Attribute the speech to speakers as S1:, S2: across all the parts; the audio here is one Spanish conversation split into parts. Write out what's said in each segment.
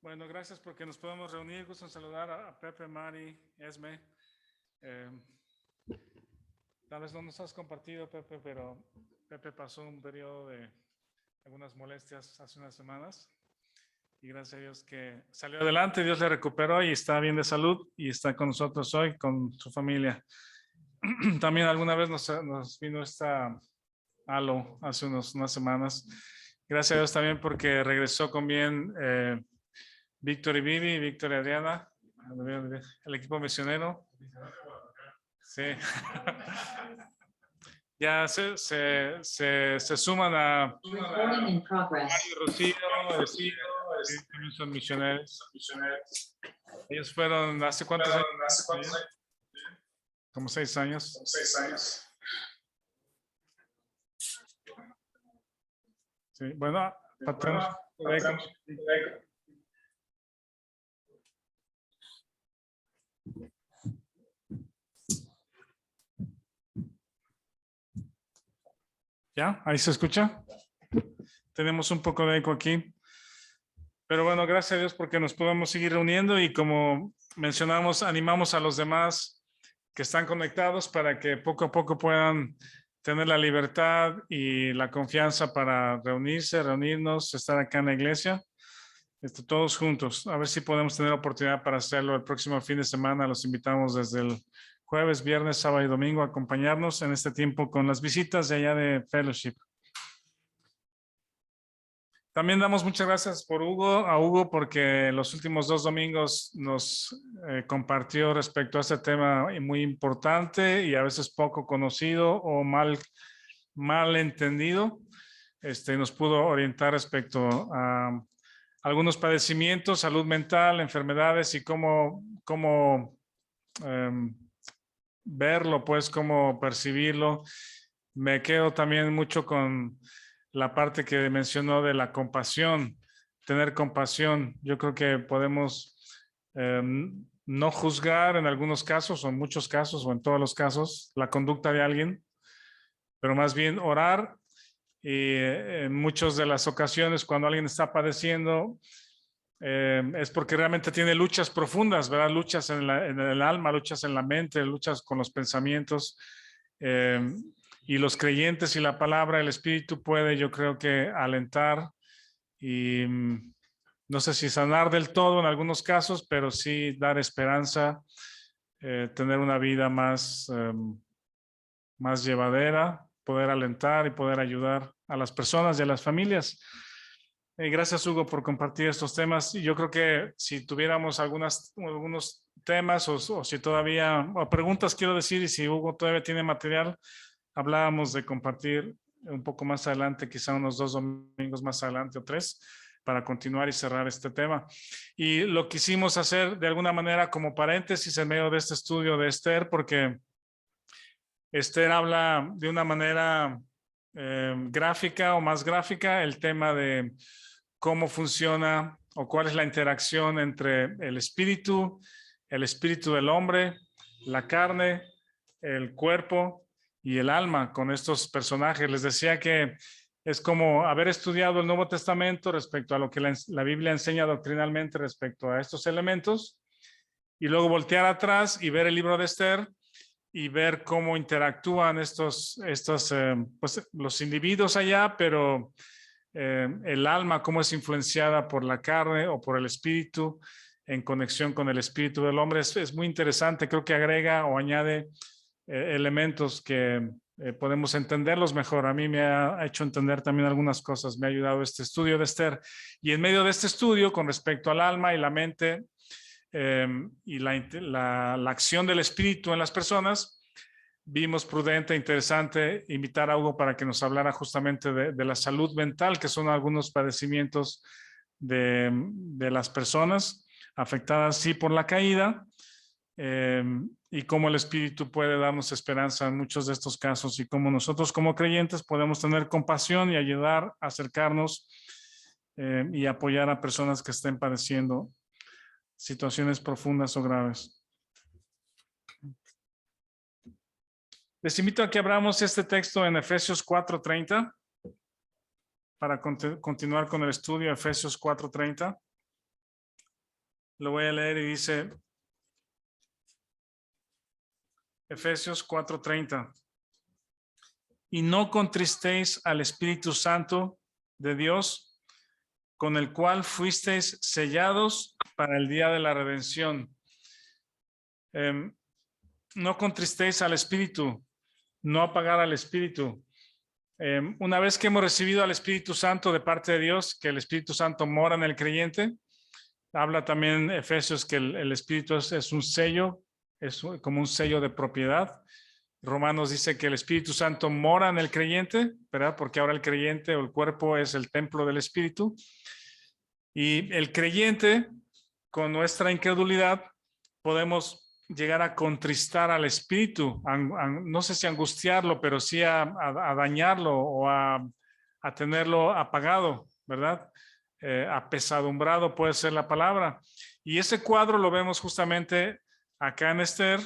S1: Bueno, gracias porque nos podemos reunir. Gusto en saludar a Pepe, Mari, Esme. Tal vez no nos has compartido, Pepe, pero Pepe pasó un periodo de algunas molestias hace unas semanas. Y gracias a Dios que salió adelante, Dios le recuperó y está bien de salud y está con nosotros hoy, con su familia. También alguna vez nos vino esta Alo hace unas semanas. Gracias a Dios también porque regresó con bien Víctor y Vivi, Víctor y Adriana, el equipo misionero. Sí. Ya se suman a Mario Rocío, también son misioneros. Ellos fueron hace cuántos años? Como 6 años. Sí, bueno, patrón. ¿Ya? ¿Ahí se escucha? Tenemos un poco de eco aquí. Pero bueno, gracias a Dios porque nos podemos seguir reuniendo y como mencionamos, animamos a los demás que están conectados para que poco a poco puedan tener la libertad y la confianza para reunirnos, estar acá en la iglesia, todos juntos. A ver si podemos tener oportunidad para hacerlo el próximo fin de semana. Los invitamos desde el jueves, viernes, sábado y domingo a acompañarnos en este tiempo con las visitas de allá de Fellowship. También damos muchas gracias a Hugo, porque los últimos 2 domingos nos compartió respecto a este tema muy importante y a veces poco conocido o mal entendido. Nos pudo orientar respecto a algunos padecimientos, salud mental, enfermedades y cómo verlo, pues cómo percibirlo. Me quedo también mucho con la parte que mencionó de la compasión, tener compasión. Yo creo que podemos no juzgar en algunos casos o en muchos casos o en todos los casos la conducta de alguien, pero más bien orar y en muchas de las ocasiones cuando alguien está padeciendo es porque realmente tiene luchas profundas, ¿verdad? Luchas en el alma, luchas en la mente, luchas con los pensamientos. Y los creyentes y la palabra, el Espíritu puede, yo creo que alentar y no sé si sanar del todo en algunos casos, pero sí dar esperanza, tener una vida más llevadera, poder alentar y poder ayudar a las personas y a las familias. Gracias, Hugo, por compartir estos temas. Y yo creo que si tuviéramos algunos temas o si todavía, o preguntas quiero decir, y si Hugo todavía tiene material, hablábamos de compartir un poco más adelante, quizá unos 2 domingos más adelante o 3, para continuar y cerrar este tema. Y lo quisimos hacer de alguna manera como paréntesis en medio de este estudio de Esther, porque Esther habla de una manera gráfica o más gráfica el tema de cómo funciona o cuál es la interacción entre el espíritu del hombre, la carne, el cuerpo y el alma con estos personajes. Les decía que es como haber estudiado el Nuevo Testamento respecto a lo que la Biblia enseña doctrinalmente respecto a estos elementos y luego voltear atrás y ver el libro de Esther y ver cómo interactúan pues, los individuos allá, pero el alma, cómo es influenciada por la carne o por el espíritu en conexión con el espíritu del hombre. Es muy interesante, creo que agrega o añade elementos que podemos entenderlos mejor. A mí me ha hecho entender también algunas cosas, me ha ayudado este estudio de Esther. Y en medio de este estudio, con respecto al alma y la mente y la acción del espíritu en las personas, vimos prudente e interesante invitar a Hugo para que nos hablara justamente de la salud mental, que son algunos padecimientos de las personas afectadas sí por la caída, y cómo el Espíritu puede darnos esperanza en muchos de estos casos y cómo nosotros como creyentes podemos tener compasión y ayudar a acercarnos y apoyar a personas que estén padeciendo situaciones profundas o graves. Les invito a que abramos este texto en Efesios 4:30 para continuar con el estudio, Efesios 4:30. Lo voy a leer y dice Efesios 4:30. Y no contristéis al Espíritu Santo de Dios, con el cual fuisteis sellados para el día de la redención. No contristéis al Espíritu, no apagar al Espíritu. Una vez que hemos recibido al Espíritu Santo de parte de Dios, que el Espíritu Santo mora en el creyente, habla también Efesios que el Espíritu es un sello, es como un sello de propiedad. Romanos dice que el Espíritu Santo mora en el creyente, ¿verdad? Porque ahora el creyente o el cuerpo es el templo del Espíritu. Y el creyente, con nuestra incredulidad, podemos llegar a contristar al Espíritu, no sé si angustiarlo, pero sí a dañarlo o a tenerlo apagado, ¿verdad? Apesadumbrado puede ser la palabra. Y ese cuadro lo vemos justamente acá en Esther,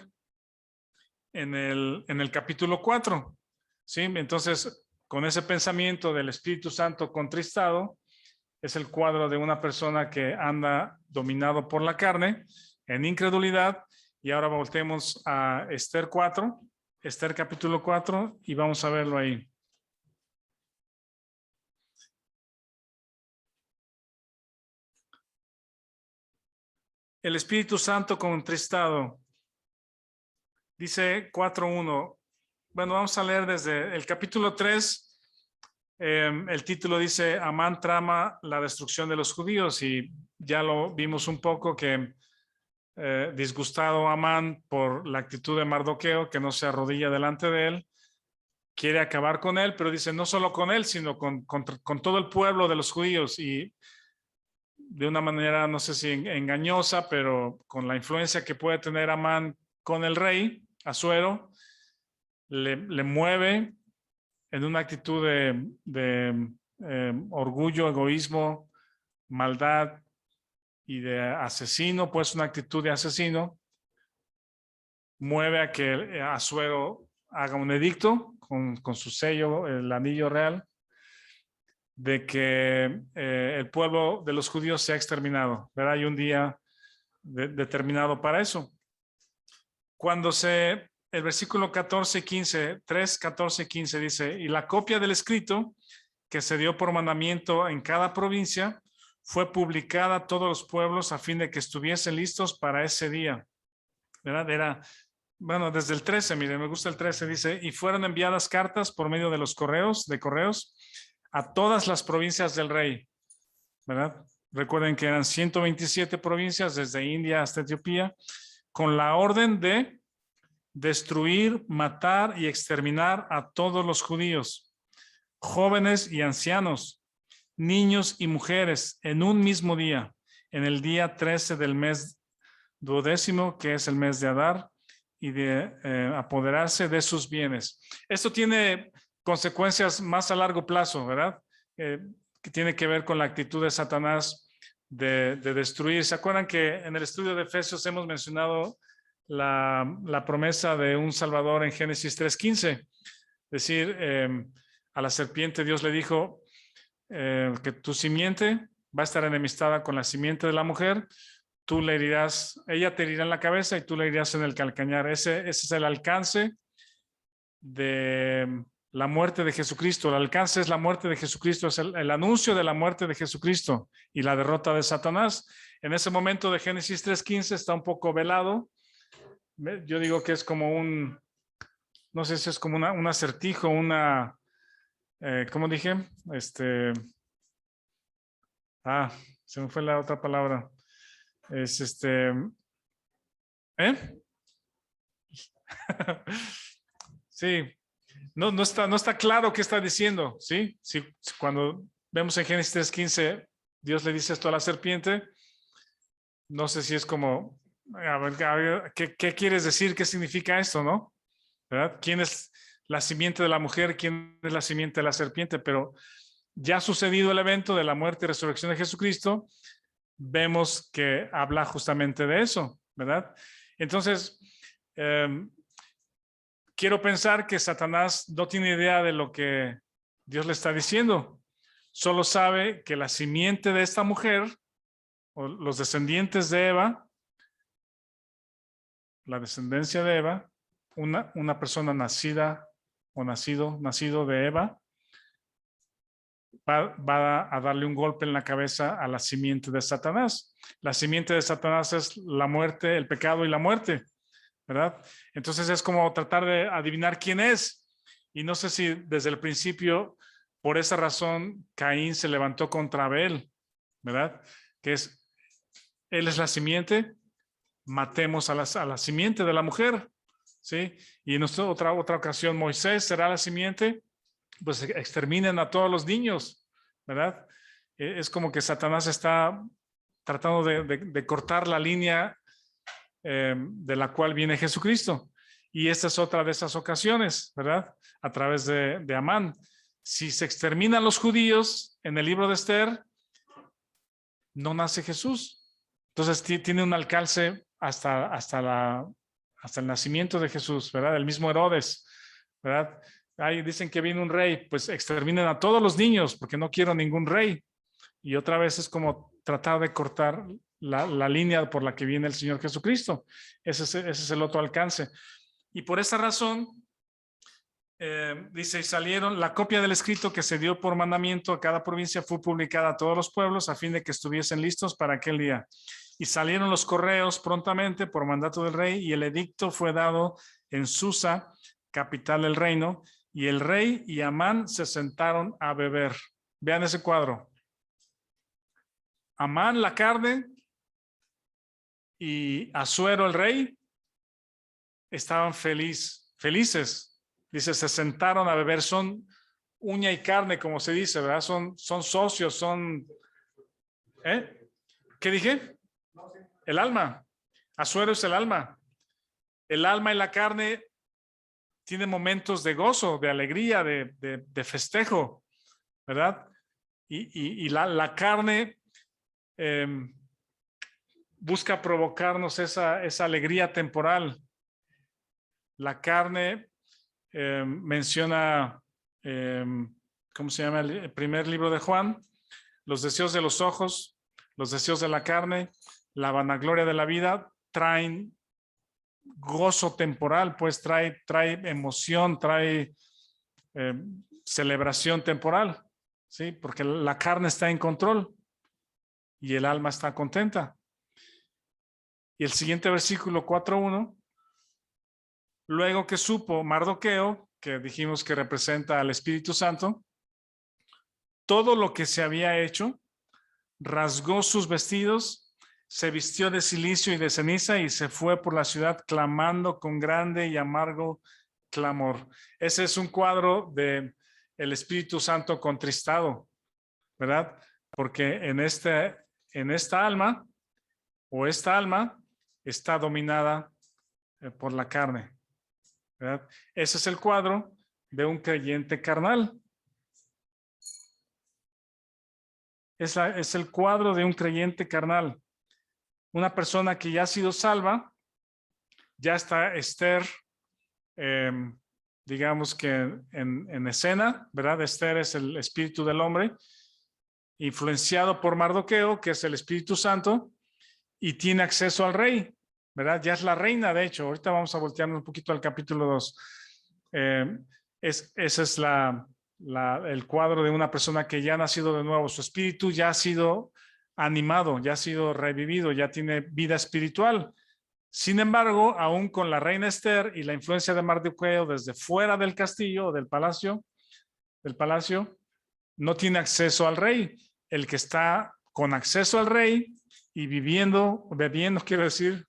S1: en el capítulo 4. ¿Sí? Entonces, con ese pensamiento del Espíritu Santo contristado, es el cuadro de una persona que anda dominado por la carne, en incredulidad. Y ahora voltemos a Esther 4, Esther capítulo 4, y vamos a verlo ahí. El Espíritu Santo contristado. Dice 4:1. Bueno, vamos a leer desde el capítulo 3. El título dice, Amán trama la destrucción de los judíos, y ya lo vimos un poco que disgustado Amán por la actitud de Mardoqueo, que no se arrodilla delante de él, quiere acabar con él, pero dice no solo con él, sino con todo el pueblo de los judíos, y de una manera, no sé si engañosa, pero con la influencia que puede tener Amán con el rey, Asuero, le mueve en una actitud de orgullo, egoísmo, maldad y de asesino, pues una actitud de asesino, mueve a que Asuero haga un edicto con su sello, el anillo real, de que el pueblo de los judíos sea exterminado, ¿verdad? Hay un día determinado para eso. Cuando el versículo 14:15, 3, 14:15 dice, y la copia del escrito que se dio por mandamiento en cada provincia fue publicada a todos los pueblos a fin de que estuviesen listos para ese día, ¿verdad? Bueno, desde el 13, mire, me gusta el 13, dice, y fueron enviadas cartas por medio de los correos, a todas las provincias del rey, ¿verdad? Recuerden que eran 127 provincias desde India hasta Etiopía, con la orden de destruir, matar y exterminar a todos los judíos, jóvenes y ancianos, niños y mujeres, en un mismo día, en el día 13 del mes 12º, que es el mes de Adar, y de apoderarse de sus bienes. Esto tiene consecuencias más a largo plazo, ¿verdad? Que tiene que ver con la actitud de Satanás de destruir. ¿Se acuerdan que en el estudio de Efesios hemos mencionado la promesa de un Salvador en Génesis 3:15? Es decir, a la serpiente Dios le dijo que tu simiente va a estar enemistada con la simiente de la mujer, tú le herirás, ella te herirá en la cabeza y tú le herirás en el calcañar. Ese es el alcance de la muerte de Jesucristo. El alcance es la muerte de Jesucristo, es el anuncio de la muerte de Jesucristo y la derrota de Satanás. En ese momento de Génesis 3:15 está un poco velado. Yo digo que es como no sé si es como un acertijo, ¿cómo dije? Se me fue la otra palabra. Es Sí, no está claro qué está diciendo, ¿sí? Sí, cuando vemos en Génesis 3:15, Dios le dice esto a la serpiente, no sé si es como, a ver, ¿qué quieres decir? ¿Qué significa esto, no? ¿Verdad? ¿Quién es la simiente de la mujer? ¿Quién es la simiente de la serpiente? Pero ya ha sucedido el evento de la muerte y resurrección de Jesucristo, vemos que habla justamente de eso, ¿verdad? Entonces, quiero pensar que Satanás no tiene idea de lo que Dios le está diciendo. Solo sabe que la simiente de esta mujer o los descendientes de Eva, la descendencia de Eva, una persona nacida o nacido de Eva, va a darle un golpe en la cabeza a la simiente de Satanás. La simiente de Satanás es la muerte, el pecado y la muerte, ¿verdad? Entonces es como tratar de adivinar quién es. Y no sé si desde el principio, por esa razón, Caín se levantó contra Abel, ¿verdad? Que es, él es la simiente, matemos a la simiente de la mujer, ¿sí? Y en otra ocasión, Moisés será la simiente, pues exterminen a todos los niños, ¿verdad? Es como que Satanás está tratando de cortar la línea de la cual viene Jesucristo. Y esta es otra de esas ocasiones, ¿verdad? A través de Amán. Si se exterminan los judíos en el libro de Esther, no nace Jesús. Entonces tiene un alcance hasta el nacimiento de Jesús, ¿verdad? El mismo Herodes, ¿verdad? Ahí dicen que viene un rey, pues exterminen a todos los niños porque no quiero ningún rey. Y otra vez es como tratar de cortar la línea por la que viene el Señor Jesucristo. Ese es el otro alcance. Y por esa razón, dice, y salieron, la copia del escrito que se dio por mandamiento a cada provincia fue publicada a todos los pueblos a fin de que estuviesen listos para aquel día. Y salieron los correos prontamente por mandato del rey y el edicto fue dado en Susa, capital del reino, y el rey y Amán se sentaron a beber. Vean ese cuadro. Amán la carne y Asuero el rey estaban felices. Dice, se sentaron a beber, son uña y carne, como se dice, ¿verdad? Son socios, son... ¿Eh? ¿Qué dije? El alma. Asuero es el alma. El alma y la carne tienen momentos de gozo, de alegría, de festejo, ¿verdad? Y la carne busca provocarnos esa alegría temporal. La carne menciona, ¿cómo se llama el primer libro de Juan? Los deseos de los ojos, los deseos de la carne, la vanagloria de la vida traen gozo temporal, pues trae emoción, trae celebración temporal, ¿sí? Porque la carne está en control y el alma está contenta. Y el siguiente versículo 4:1, luego que supo Mardoqueo, que dijimos que representa al Espíritu Santo, todo lo que se había hecho, rasgó sus vestidos, se vistió de cilicio y de ceniza y se fue por la ciudad clamando con grande y amargo clamor. Ese es un cuadro de el Espíritu Santo contristado, ¿verdad? Porque en esta alma o esta alma está dominada por la carne, ¿verdad? Ese es el cuadro de un creyente carnal. Es el cuadro de un creyente carnal. Una persona que ya ha sido salva, ya está Esther, digamos que en escena, ¿verdad? Esther es el espíritu del hombre, influenciado por Mardoqueo, que es el Espíritu Santo, y tiene acceso al rey, ¿verdad? Ya es la reina, de hecho. Ahorita vamos a voltearnos un poquito al capítulo 2. Ese es el cuadro de una persona que ya ha nacido de nuevo. Su espíritu ya ha sido animado, ya ha sido revivido, ya tiene vida espiritual. Sin embargo, aún con la reina Esther y la influencia de Mardoqueo desde fuera del castillo o del palacio, no tiene acceso al rey. El que está con acceso al rey y bebiendo, quiero decir,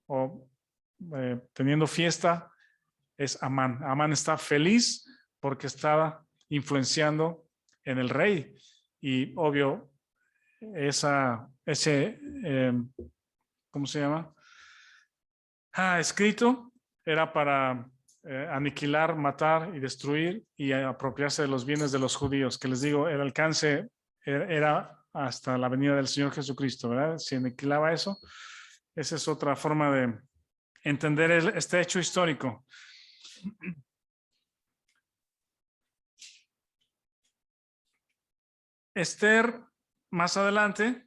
S1: o teniendo fiesta, es Amán. Amán está feliz porque estaba influenciando en el rey. Y obvio, ¿cómo se llama? Escrito era para aniquilar, matar y destruir y apropiarse de los bienes de los judíos, que les digo, el alcance era hasta la venida del Señor Jesucristo, ¿verdad? Si aniquilaba eso, esa es otra forma de entender este hecho histórico. Esther, más adelante,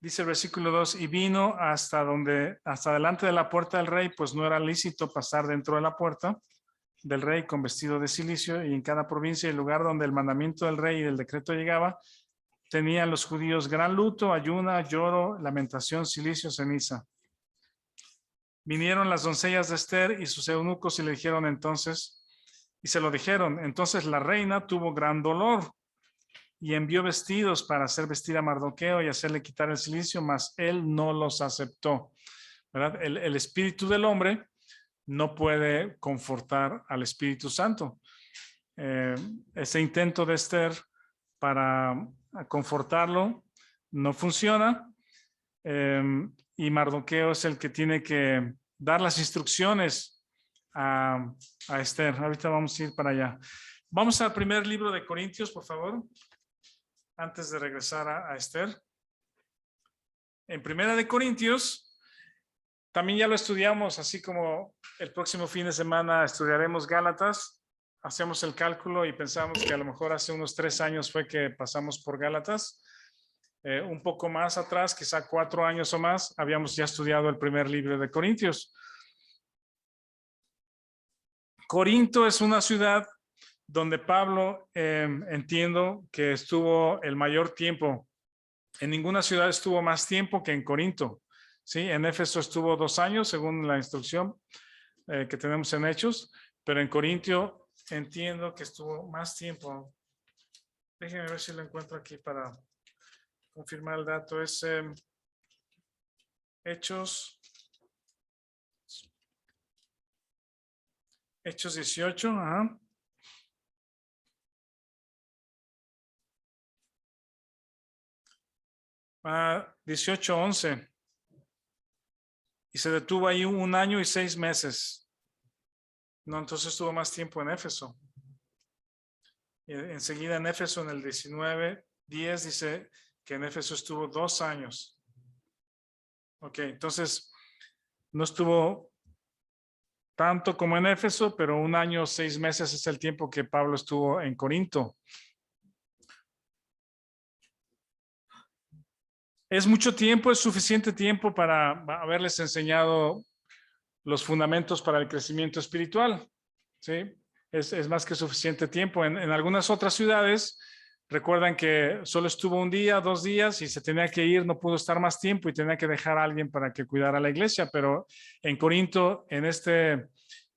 S1: Dice el versículo 2, y vino hasta delante de la puerta del rey, pues no era lícito pasar dentro de la puerta del rey con vestido de cilicio, y en cada provincia y lugar donde el mandamiento del rey y el decreto llegaba, tenían los judíos gran luto, ayuna, lloro, lamentación, cilicio, ceniza. Vinieron las doncellas de Esther y sus eunucos y le dijeron entonces, y se lo dijeron, entonces la reina tuvo gran dolor y envió vestidos para hacer vestir a Mardoqueo y hacerle quitar el cilicio, mas él no los aceptó. ¿Verdad? El espíritu del hombre no puede confortar al Espíritu Santo. Ese intento de Esther para confortarlo no funciona, y Mardoqueo es el que tiene que dar las instrucciones a Esther. Ahorita vamos a ir para allá. Vamos al primer libro de Corintios, por favor, antes de regresar a Esther. En Primera de Corintios, también ya lo estudiamos, así como el próximo fin de semana estudiaremos Gálatas. Hacemos el cálculo y pensamos que a lo mejor hace unos 3 años fue que pasamos por Gálatas. Un poco más atrás, quizá 4 años o más, habíamos ya estudiado el primer libro de Corintios. Corinto es una ciudad donde Pablo, entiendo que estuvo el mayor tiempo. En ninguna ciudad estuvo más tiempo que en Corinto. ¿Sí? En Éfeso estuvo 2 años, según la instrucción que tenemos en Hechos, pero en Corintio entiendo que estuvo más tiempo. Déjenme ver si lo encuentro aquí para confirmar el dato. Es Hechos 18. Ajá. Ah, 18:11. Y se detuvo ahí 1 año y 6 meses. No, entonces estuvo más tiempo en Éfeso. Y enseguida en Éfeso, en el 19:10, dice que en Éfeso estuvo 2 años. Ok, entonces no estuvo tanto como en Éfeso, pero 1 año, 6 meses es el tiempo que Pablo estuvo en Corinto. Es mucho tiempo, es suficiente tiempo para haberles enseñado los fundamentos para el crecimiento espiritual. ¿Sí? Es más que suficiente tiempo. En algunas otras ciudades, recuerdan que solo estuvo 1 día, 2 días y se tenía que ir, no pudo estar más tiempo y tenía que dejar a alguien para que cuidara la iglesia. Pero en Corinto, en este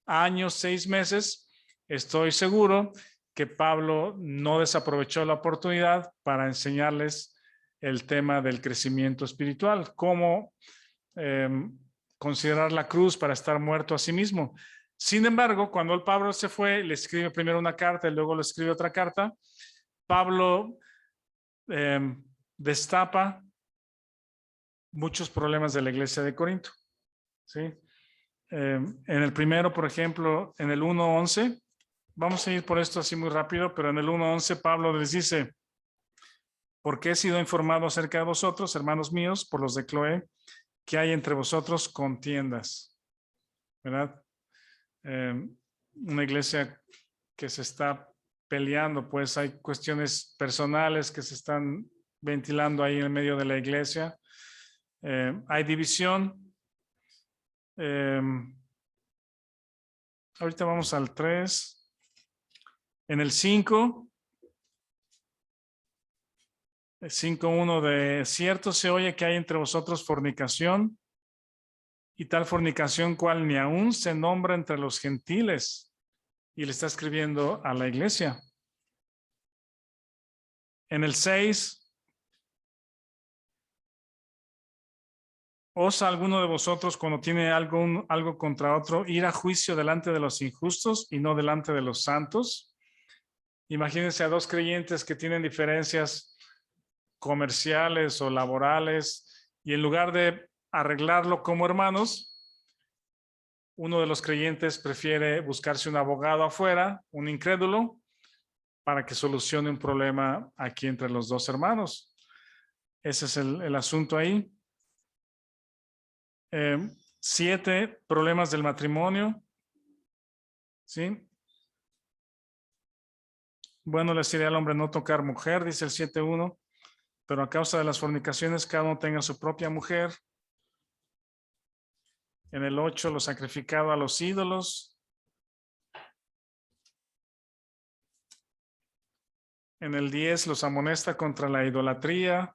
S1: año, 6 meses, estoy seguro que Pablo no desaprovechó la oportunidad para enseñarles el tema del crecimiento espiritual, cómo considerar la cruz para estar muerto a sí mismo. Sin embargo, cuando el Pablo se fue, le escribe primero una carta y luego le escribe otra carta. Pablo destapa muchos problemas de la iglesia de Corinto. ¿Sí? En el primero, por ejemplo, en el 1:11, vamos a ir por esto así muy rápido, pero en el 1:11 Pablo les dice, porque he sido informado acerca de vosotros, hermanos míos, por los de Cloé, que hay entre vosotros contiendas, ¿verdad? Una iglesia que se está peleando, pues hay cuestiones personales que se están ventilando ahí en medio de la iglesia. Hay división. Ahorita vamos al 3. En el 5, el 5:1 de cierto se oye que hay entre vosotros fornicación, y tal fornicación cual ni aún se nombra entre los gentiles. Y le está escribiendo a la iglesia. En el 6, ¿osa alguno de vosotros cuando tiene algo contra otro ir a juicio delante de los injustos y no delante de los santos? Imagínense a 2 creyentes que tienen diferencias comerciales o laborales y en lugar de arreglarlo como hermanos, uno de los creyentes prefiere buscarse un abogado afuera, un incrédulo, para que solucione un problema aquí entre los 2 hermanos. Ese es el asunto ahí. 7, problemas del matrimonio. ¿Sí? Bueno, le diré al hombre no tocar mujer, dice el 7:1. pero a causa de las fornicaciones cada uno tenga su propia mujer. En el 8, lo sacrificado a los ídolos. En el 10, los amonesta contra la idolatría.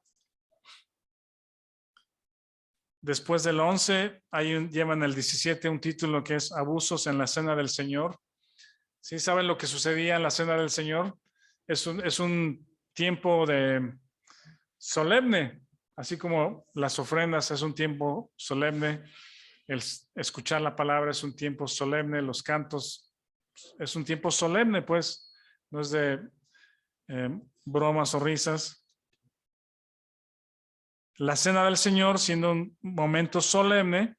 S1: Después del 11, llevan el 17 un título que es abusos en la cena del Señor. ¿Sí saben lo que sucedía en la cena del Señor? Es un tiempo solemne, así como las ofrendas es un tiempo solemne. El escuchar la palabra es un tiempo solemne, los cantos es un tiempo solemne, pues, no es de bromas o risas. La cena del Señor siendo un momento solemne,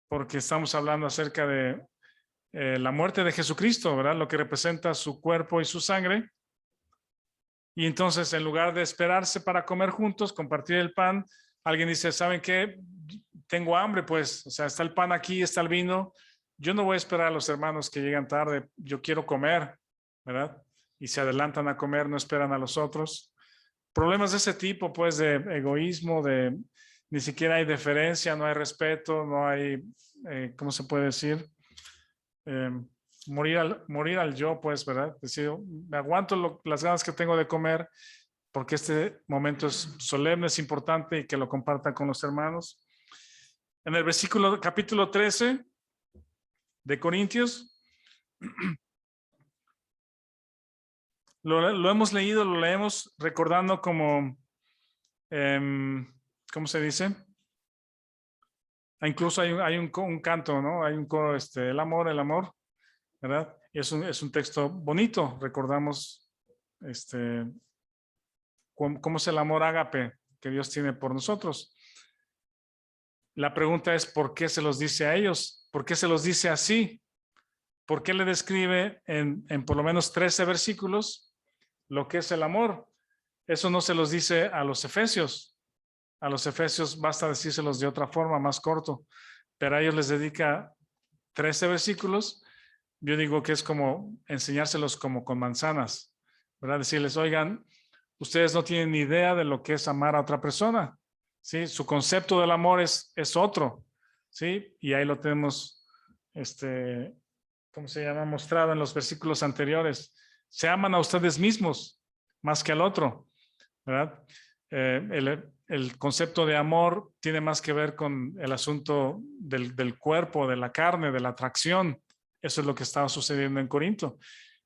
S1: porque estamos hablando acerca de la muerte de Jesucristo, ¿verdad? Lo que representa su cuerpo y su sangre. Y entonces, en lugar de esperarse para comer juntos, compartir el pan, alguien dice, ¿saben qué? Tengo hambre, pues, o sea, está el pan aquí, está el vino. Yo no voy a esperar a los hermanos que llegan tarde, yo quiero comer, ¿verdad? Y se adelantan a comer, no esperan a los otros. Problemas de ese tipo, pues, de egoísmo, ni siquiera hay deferencia, no hay respeto, no hay, ¿cómo se puede decir? Morir al yo, pues, ¿verdad? Decir, me aguanto las ganas que tengo de comer porque este momento es solemne, es importante y que lo compartan con los hermanos. En el capítulo 13 de Corintios, lo hemos leído, lo leemos recordando como, ¿cómo se dice? Incluso hay un canto, ¿no? Hay un coro, el amor, ¿verdad? Y es un texto bonito, recordamos cómo es el amor ágape que Dios tiene por nosotros. La pregunta es, ¿por qué se los dice a ellos? ¿Por qué se los dice así? ¿Por qué le describe en por lo menos 13 versículos lo que es el amor? Eso no se los dice a los efesios. A los efesios basta decírselos de otra forma, más corto. Pero a ellos les dedica 13 versículos. Yo digo que es como enseñárselos como con manzanas, ¿verdad? Decirles, oigan, ustedes no tienen ni idea de lo que es amar a otra persona, ¿sí? Su concepto del amor es otro, ¿sí? Y ahí lo tenemos, ¿cómo se llama? Mostrado en los versículos anteriores. Se aman a ustedes mismos más que al otro, ¿verdad? El concepto de amor tiene más que ver con el asunto del cuerpo, de la carne, de la atracción. Eso es lo que estaba sucediendo en Corinto.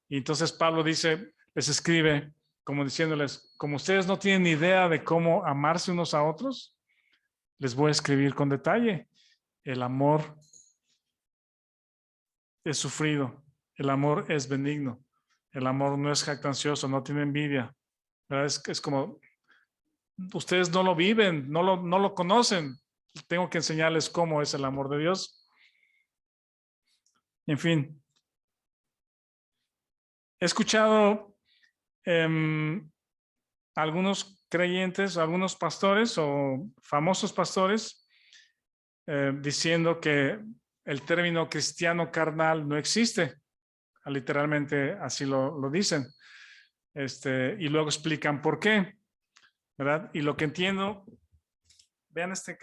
S1: Y entonces Pablo dice, les escribe como diciéndoles, como ustedes no tienen ni idea de cómo amarse unos a otros, les voy a escribir con detalle. El amor es sufrido, el amor es benigno, el amor no es jactancioso, no tiene envidia. ¿Verdad? Es como, ustedes no lo viven, no lo conocen. Tengo que enseñarles cómo es el amor de Dios. En fin, he escuchado algunos creyentes, algunos pastores o famosos pastores diciendo que el término cristiano carnal no existe. Literalmente así lo dicen. Y luego explican por qué, ¿verdad? Y lo que entiendo, vean este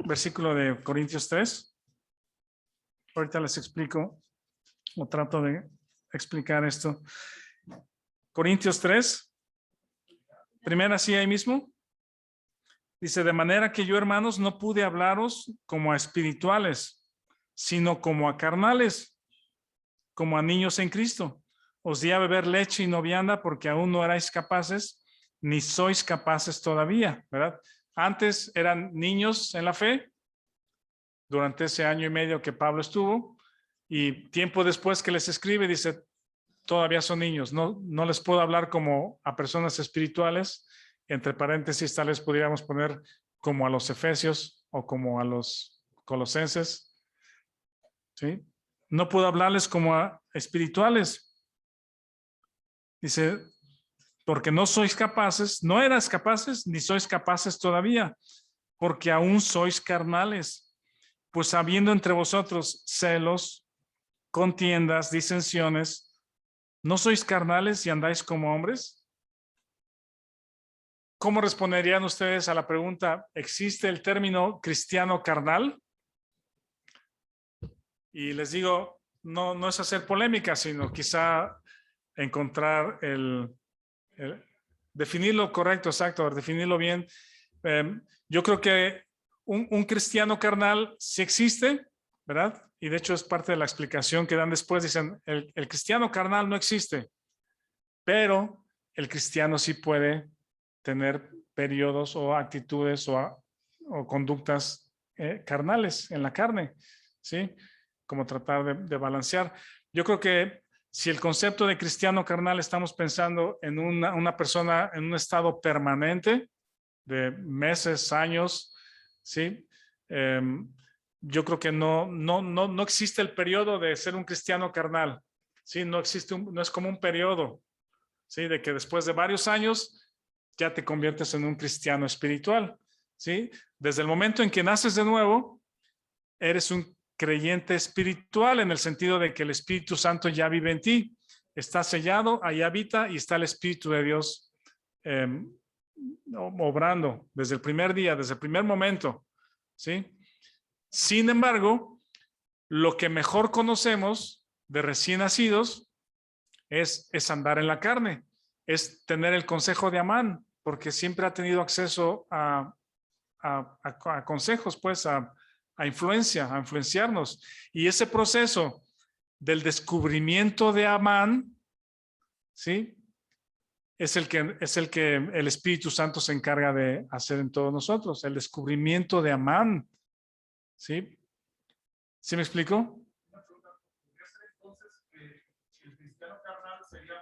S1: versículo de Corintios 3. Ahorita les explico o trato de explicar esto. Corintios 3, primera sí ahí mismo. Dice, de manera que yo, hermanos, no pude hablaros como a espirituales, sino como a carnales, como a niños en Cristo. Os di a beber leche y no vianda porque aún no erais capaces, ni sois capaces todavía, ¿verdad? Antes eran niños en la fe, durante ese año y medio que Pablo estuvo, y tiempo después que les escribe, dice, todavía son niños, no les puedo hablar como a personas espirituales, entre paréntesis tal vez pudiéramos poner como a los efesios o como a los colosenses, ¿sí? No puedo hablarles como a espirituales. Dice, porque no sois capaces, no eras capaces, ni sois capaces todavía, porque aún sois carnales, pues habiendo entre vosotros celos, contiendas, disensiones, ¿no sois carnales y andáis como hombres? ¿cómo responderían ustedes a la pregunta, ¿existe el término cristiano carnal? Y les digo, no es hacer polémica, sino quizá encontrar definirlo correcto, exacto, definirlo bien. Yo creo que un cristiano carnal sí existe, ¿verdad? Y de hecho es parte de la explicación que dan después. Dicen, el cristiano carnal no existe, pero el cristiano sí puede tener periodos o actitudes o conductas carnales en la carne, ¿sí? Como tratar de balancear. Yo creo que si el concepto de cristiano carnal estamos pensando en una persona en un estado permanente de meses, años, ¿sí? Yo creo que no existe el periodo de ser un cristiano carnal, ¿sí? No existe, no es como un periodo, ¿sí? De que después de varios años ya te conviertes en un cristiano espiritual, ¿sí? Desde el momento en que naces de nuevo, eres un creyente espiritual en el sentido de que el Espíritu Santo ya vive en ti, está sellado, ahí habita y está el Espíritu de Dios obrando desde el primer día, desde el primer momento, ¿sí? Sin embargo, lo que mejor conocemos de recién nacidos es andar en la carne, es tener el consejo de Amán, porque siempre ha tenido acceso a consejos, pues, a influenciarnos. Y ese proceso del descubrimiento de Amán, ¿sí? Es el que el Espíritu Santo se encarga de hacer en todos nosotros, el descubrimiento de Amán, ¿sí? ¿Sí me explico?
S2: Entonces, el cristiano carnal sería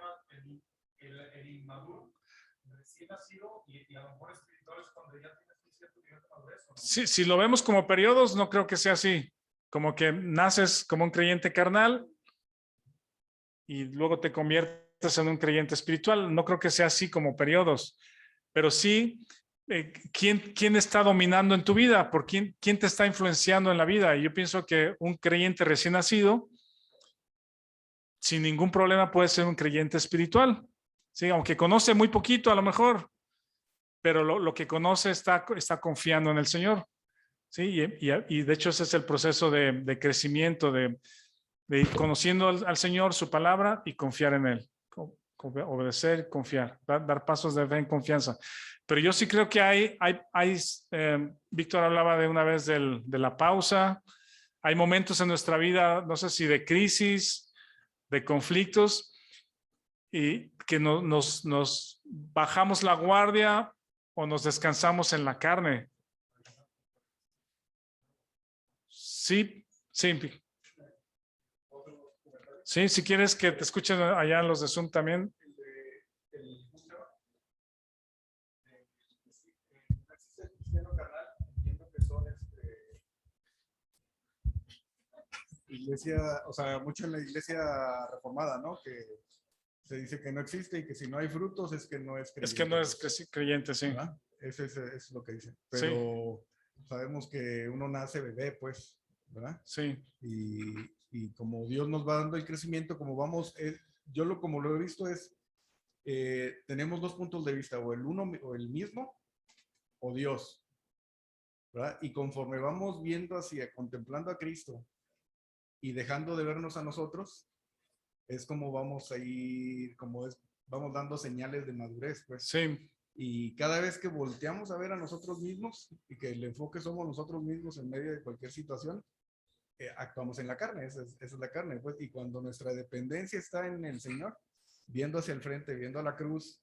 S2: el inmaduro, recién nacido, y a lo mejor espiritual es cuando ya tienes un cierto nivel de madurez, ¿no?
S1: Sí, si lo vemos como periodos, no creo que sea así. Como que naces como un creyente carnal y luego te conviertes en un creyente espiritual. No creo que sea así como periodos, pero sí, ¿quién está dominando en tu vida? ¿Por quién te está influenciando en la vida? Y yo pienso que un creyente recién nacido, sin ningún problema, puede ser un creyente espiritual. Sí, aunque conoce muy poquito a lo mejor, pero lo que conoce está confiando en el Señor. Sí, y de hecho ese es el proceso de crecimiento, de ir conociendo al Señor, su palabra y confiar en Él. Obedecer, confiar, dar pasos de fe en confianza. Pero yo sí creo que Víctor hablaba de una vez de la pausa. Hay momentos en nuestra vida, no sé si de crisis, de conflictos, y que nos bajamos la guardia o nos descansamos en la carne. Sí, sí. Sí, si quieres que te escuchen allá en los de Zoom también.
S3: Iglesia, o sea, mucho en la iglesia reformada, ¿no? Que se dice que no existe y que si no hay frutos es que no es creyente.
S1: Es que no es creyente, sí.
S3: ¿Verdad? Eso es lo que dicen. Pero sí, sabemos que uno nace bebé, pues, ¿verdad?
S1: Sí.
S3: Y como Dios nos va dando el crecimiento, como vamos, como lo he visto es, tenemos dos puntos de vista, o el uno o el mismo, o Dios, ¿verdad? Y conforme vamos viendo contemplando a Cristo y dejando de vernos a nosotros, es como vamos a ir, vamos dando señales de madurez, pues.
S1: Sí.
S3: Y cada vez que volteamos a ver a nosotros mismos y que el enfoque somos nosotros mismos en medio de cualquier situación, actuamos en la carne, esa es la carne, pues. Y cuando nuestra dependencia está en el Señor, viendo hacia el frente, viendo a la cruz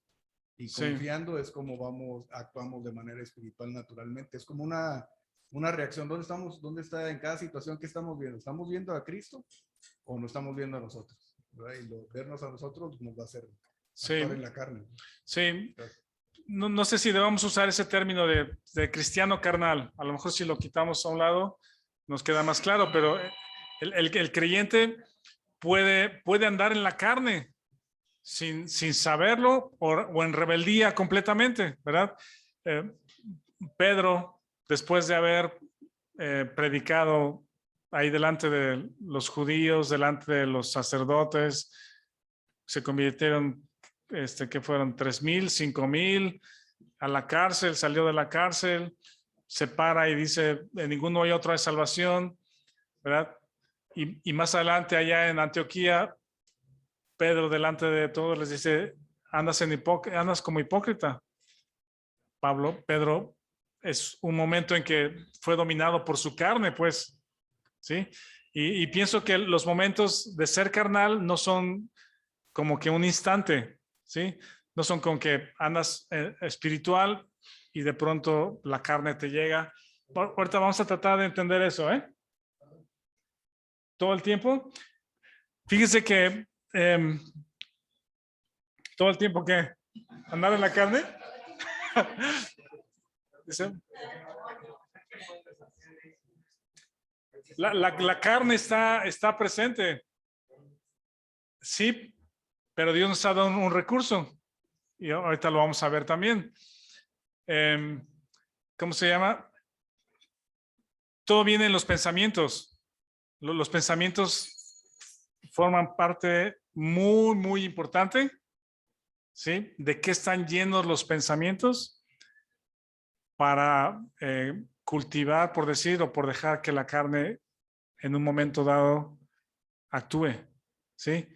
S3: y confiando, es como actuamos de manera espiritual naturalmente. Es como una reacción. ¿Dónde está en cada situación que estamos viendo? ¿Estamos viendo a Cristo o no estamos viendo a nosotros? ¿Verdad? Y vernos a nosotros nos va a hacer actuar en la carne.
S1: Sí. No sé si debemos usar ese término de cristiano carnal. A lo mejor si lo quitamos a un lado nos queda más claro, pero el creyente puede andar en la carne sin saberlo o en rebeldía completamente, ¿verdad? Pedro, después de haber predicado ahí delante de los judíos, delante de los sacerdotes, se convirtieron, que fueron 3,000, 5,000, a la cárcel, salió de la cárcel, se para y dice, de ninguno hay otro de salvación, ¿verdad? Y más adelante allá en Antioquía, Pedro delante de todos les dice, andas como hipócrita. Pedro, es un momento en que fue dominado por su carne, pues, ¿sí? Y pienso que los momentos de ser carnal no son como que un instante, ¿sí? No son con que andas espiritual y de pronto la carne te llega. Ahorita vamos a tratar de entender eso, ¿eh? Todo el tiempo. Fíjese que todo el tiempo que andar en la carne. Dice, la carne está presente. Sí, pero Dios nos ha dado un recurso. Y ahorita lo vamos a ver también. ¿Cómo se llama? Todo viene en los pensamientos. Los pensamientos forman parte muy, muy importante, ¿sí? ¿De qué están llenos los pensamientos? Para cultivar, por decir, o por dejar que la carne en un momento dado actúe, ¿sí?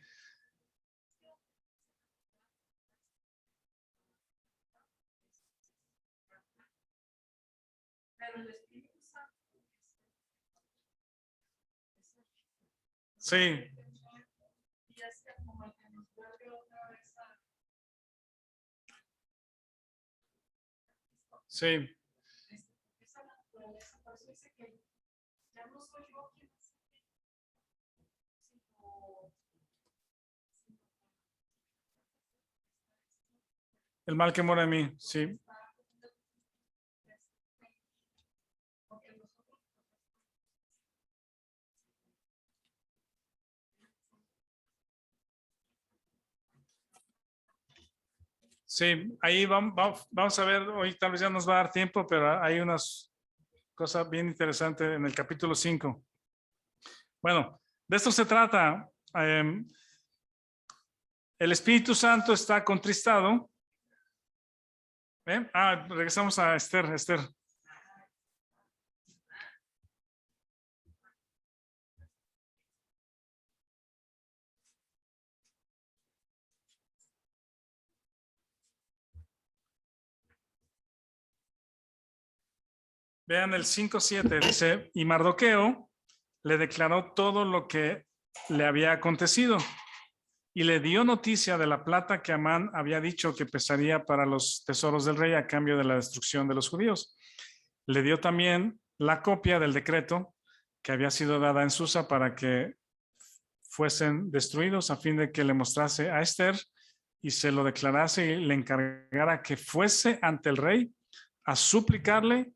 S1: Sí. Sí. El mal que mora en mí, sí. Sí, ahí vamos a ver, hoy tal vez ya nos va a dar tiempo, pero hay unas cosas bien interesantes en el capítulo 5. Bueno, de esto se trata. El Espíritu Santo está contristado. Regresamos a Esther. Vean el 5:7, dice, y Mardoqueo le declaró todo lo que le había acontecido y le dio noticia de la plata que Amán había dicho que pesaría para los tesoros del rey a cambio de la destrucción de los judíos. Le dio también la copia del decreto que había sido dada en Susa para que fuesen destruidos a fin de que le mostrase a Esther y se lo declarase y le encargara que fuese ante el rey a suplicarle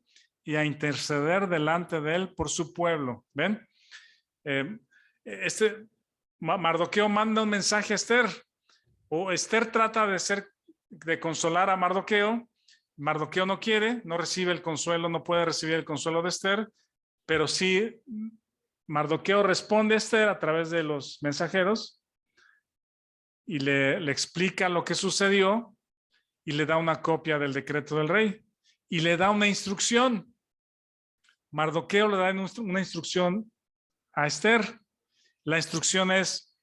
S1: y a interceder delante de él por su pueblo. ¿Ven? Mardoqueo manda un mensaje a Esther, o Esther trata de consolar a Mardoqueo. Mardoqueo no quiere, no recibe el consuelo, no puede recibir el consuelo de Esther, pero sí Mardoqueo responde a Esther a través de los mensajeros y le explica lo que sucedió y le da una copia del decreto del rey y le da una instrucción. Mardoqueo le da una instrucción a Esther. La instrucción es,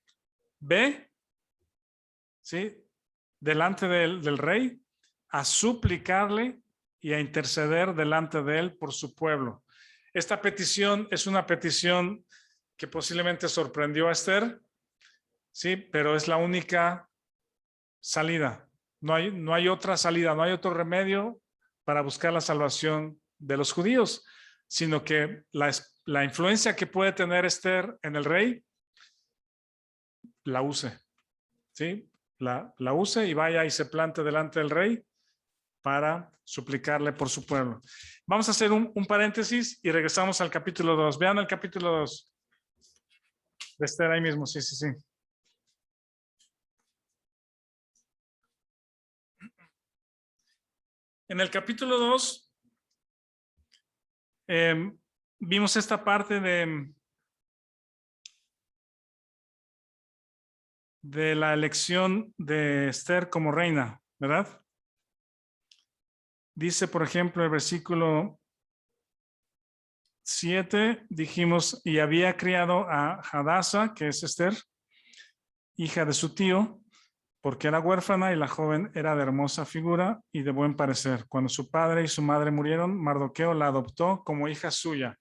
S1: ve, ¿sí? Delante del rey a suplicarle y a interceder delante de él por su pueblo. Esta petición es una petición que posiblemente sorprendió a Esther, sí, pero es la única salida. No hay otra salida, no hay otro remedio para buscar la salvación de los judíos, sino que la influencia que puede tener Esther en el rey, la use, ¿sí? La use y vaya y se plante delante del rey para suplicarle por su pueblo. Vamos a hacer un paréntesis y regresamos al capítulo 2. Vean el capítulo 2 de Esther ahí mismo, sí. En el capítulo 2 vimos esta parte de la elección de Esther como reina, ¿verdad? Dice, por ejemplo, el versículo 7, dijimos, y había criado a Hadasa, que es Esther, hija de su tío, porque era huérfana y la joven era de hermosa figura y de buen parecer. Cuando su padre y su madre murieron, Mardoqueo la adoptó como hija suya.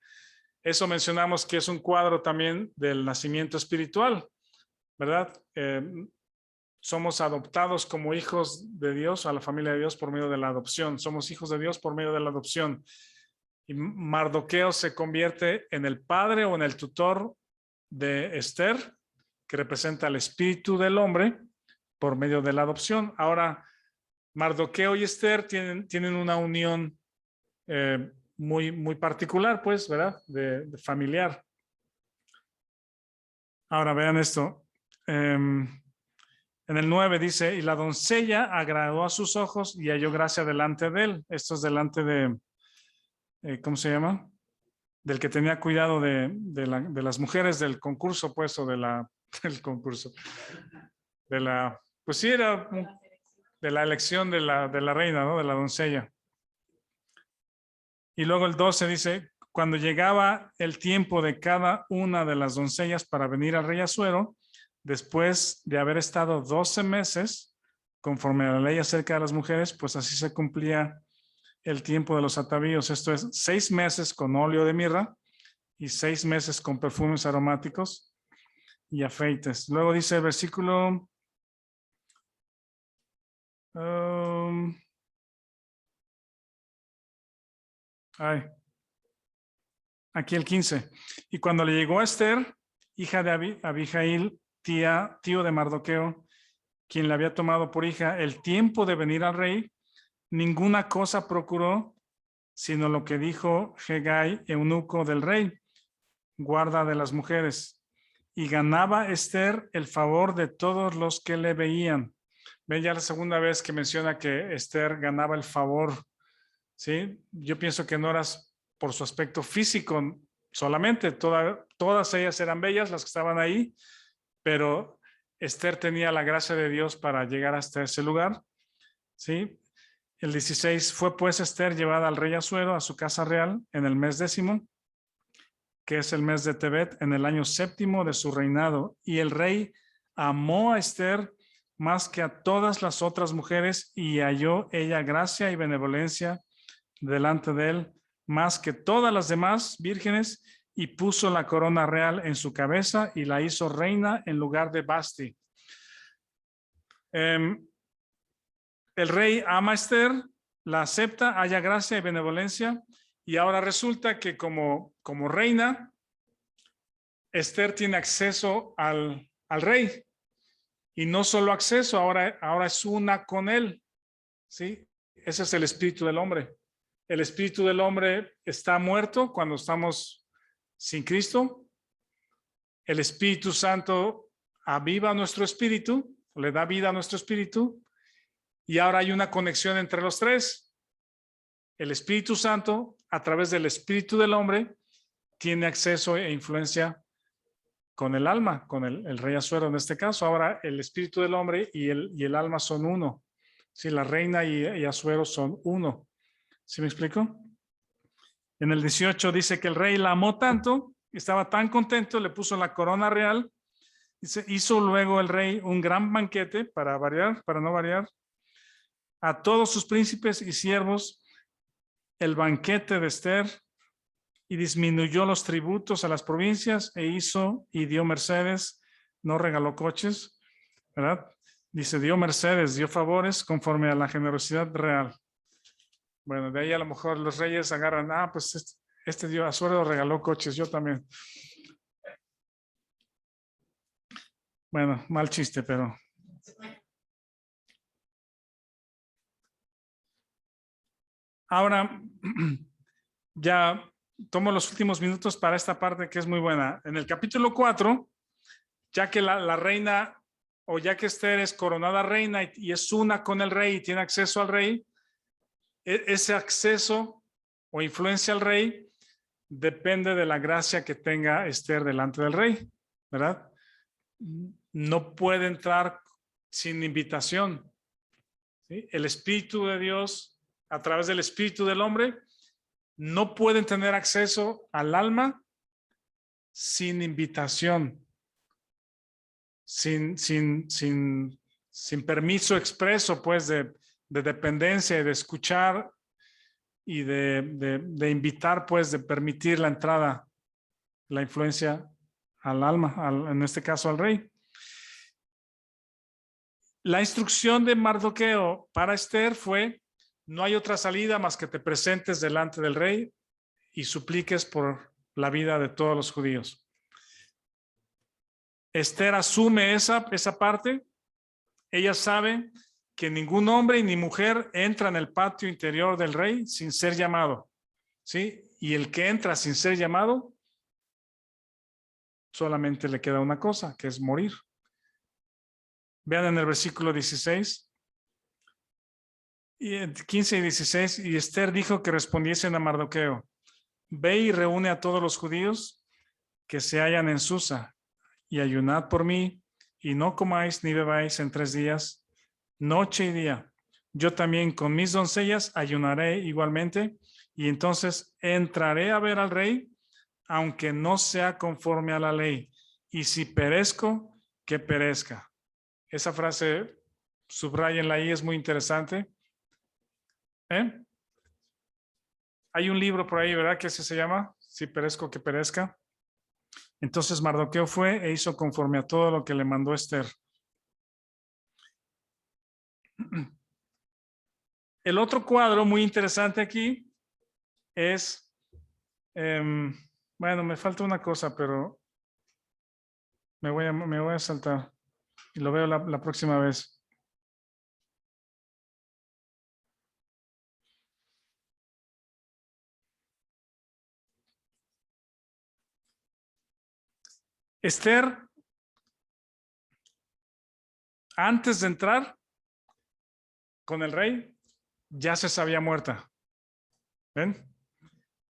S1: Eso mencionamos que es un cuadro también del nacimiento espiritual, ¿verdad? Somos adoptados como hijos de Dios a la familia de Dios por medio de la adopción. Somos hijos de Dios por medio de la adopción. Y Mardoqueo se convierte en el padre o en el tutor de Esther, que representa el espíritu del hombre por medio de la adopción. Ahora, Mardoqueo y Esther tienen una unión muy particular, pues, ¿verdad? De familiar. Ahora, vean esto. En el 9 dice, y la doncella agradó a sus ojos y halló gracia delante de él. Esto es delante de, ¿cómo se llama? Del que tenía cuidado de las mujeres del concurso, pues, o del concurso. Pues sí, era de la elección de la reina, ¿no? De la doncella. Y luego el 12 dice, cuando llegaba el tiempo de cada una de las doncellas para venir al rey Asuero, después de haber estado 12 meses, conforme a la ley acerca de las mujeres, pues así se cumplía el tiempo de los atavíos. Esto es 6 meses con óleo de mirra y 6 meses con perfumes aromáticos y afeites. Luego dice el versículo... aquí el 15. Y cuando le llegó a Esther, hija de Abijail, tío de Mardoqueo, quien le había tomado por hija, el tiempo de venir al rey, ninguna cosa procuró, sino lo que dijo Hegai, eunuco del rey, guarda de las mujeres. Y ganaba Esther el favor de todos los que le veían. Ven ya la segunda vez que menciona que Esther ganaba el favor. ¿Sí? Yo pienso que no eras por su aspecto físico solamente, todas ellas eran bellas, las que estaban ahí, pero Esther tenía la gracia de Dios para llegar hasta ese lugar. ¿Sí? El 16, fue pues Esther llevada al rey Asuero a su casa real en el mes 10º, que es el mes de Tebet, en el año 7º de su reinado, y el rey amó a Esther más que a todas las otras mujeres y halló ella gracia y benevolencia delante de él más que todas las demás vírgenes, y puso la corona real en su cabeza y la hizo reina en lugar de Basti. El rey ama a Esther, la acepta, haya gracia y benevolencia, y ahora resulta que como reina, Esther tiene acceso al rey, y no solo acceso, ahora es una con él. ¿Sí? Ese es el espíritu del hombre. El espíritu del hombre está muerto cuando estamos sin Cristo. El Espíritu Santo aviva nuestro espíritu, le da vida a nuestro espíritu, y ahora hay una conexión entre los tres. El Espíritu Santo, a través del espíritu del hombre, tiene acceso e influencia con el alma, con el rey Asuero en este caso. Ahora el espíritu del hombre y el alma son uno. Sí, la reina y Asuero son uno. ¿Sí me explico? En el 18 dice que el rey la amó tanto, estaba tan contento, le puso la corona real. Dice, hizo luego el rey un gran banquete para no variar, a todos sus príncipes y siervos, el banquete de Esther, y disminuyó los tributos a las provincias e hizo y dio mercedes, no regaló coches, ¿verdad? Dice, dio mercedes, dio favores conforme a la generosidad real. Bueno, de ahí a lo mejor los reyes agarran, pues este dio Asuero regaló coches, yo también. Bueno, mal chiste, pero... Ahora, ya tomo los últimos minutos para esta parte que es muy buena. En el capítulo 4, ya que la reina, o ya que Esther es coronada reina y es una con el rey y tiene acceso al rey, ese acceso o influencia al rey depende de la gracia que tenga Esther delante del rey, ¿verdad? No puede entrar sin invitación. ¿Sí? El Espíritu de Dios a través del espíritu del hombre, no pueden tener acceso al alma sin invitación, sin permiso expreso, pues, de dependencia y de escuchar y de invitar, pues, de permitir la entrada, la influencia al alma, en este caso al rey. La instrucción de Mardoqueo para Esther fue: no hay otra salida más que te presentes delante del rey y supliques por la vida de todos los judíos. Esther asume esa parte. Ella sabe que ningún hombre ni mujer entra en el patio interior del rey sin ser llamado, ¿sí? Y el que entra sin ser llamado, solamente le queda una cosa, que es morir. Vean en el versículo 16, 15 y 16, y Esther dijo que respondiesen a Mardoqueo: ve y reúne a todos los judíos que se hallan en Susa, y ayunad por mí, y no comáis ni bebáis en 3 días, noche y día. Yo también con mis doncellas ayunaré igualmente, y entonces entraré a ver al rey, aunque no sea conforme a la ley, y si perezco, que perezca. Esa frase, subrayenla ahí, es muy interesante. Hay un libro por ahí, ¿verdad? Que se llama Si perezco, que perezca. Entonces Mardoqueo fue e hizo conforme a todo lo que le mandó Esther. El otro cuadro muy interesante aquí es, bueno, me falta una cosa, pero me voy a saltar y lo veo la próxima vez. Esther, antes de entrar con el rey, ya se sabía muerta. ¿Ven?